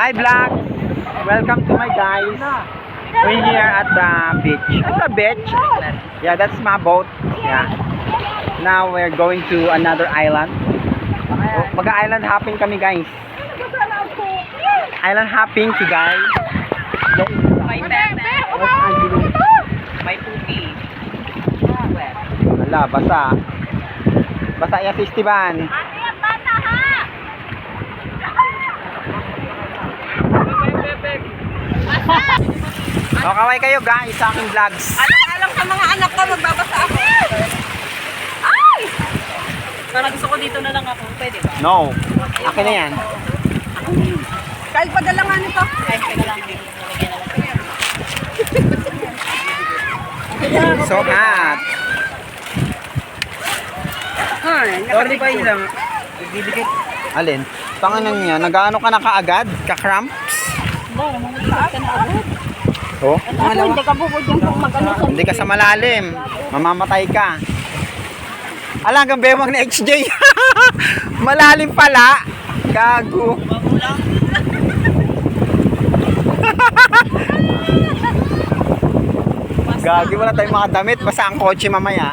Hi vlog! Welcome to my guys. We're here at the beach. At the beach? Yeah, that's my boat. Yeah. Now we're going to another island. Mag-island hopping kami guys. Island hopping today. May tete. May tupi. Wala, basa. Basa yan si Esteban. O, kaway kayo guys sa aking vlogs. Alam sa mga anak ko, magbabasa ako. Ay! Parang gusto ko dito na lang ako. Pwede ba? No. Akin na yan. Kahit padala nga nito. Kahit ka na lang dito. So hot. Sorry pa lang. Alin? Tanganan niya, nag-ano ka na kaagad? Ka-cramps? Oh? Ako, hindi ka bubod yung kung mag-ano sa... Hindi ka sa malalim. Mamamatay ka. Alam, hanggang bewang na XJ. Malalim pala. Gago. Gagi, wala tayong mga damit. Basta ang kotse mamaya.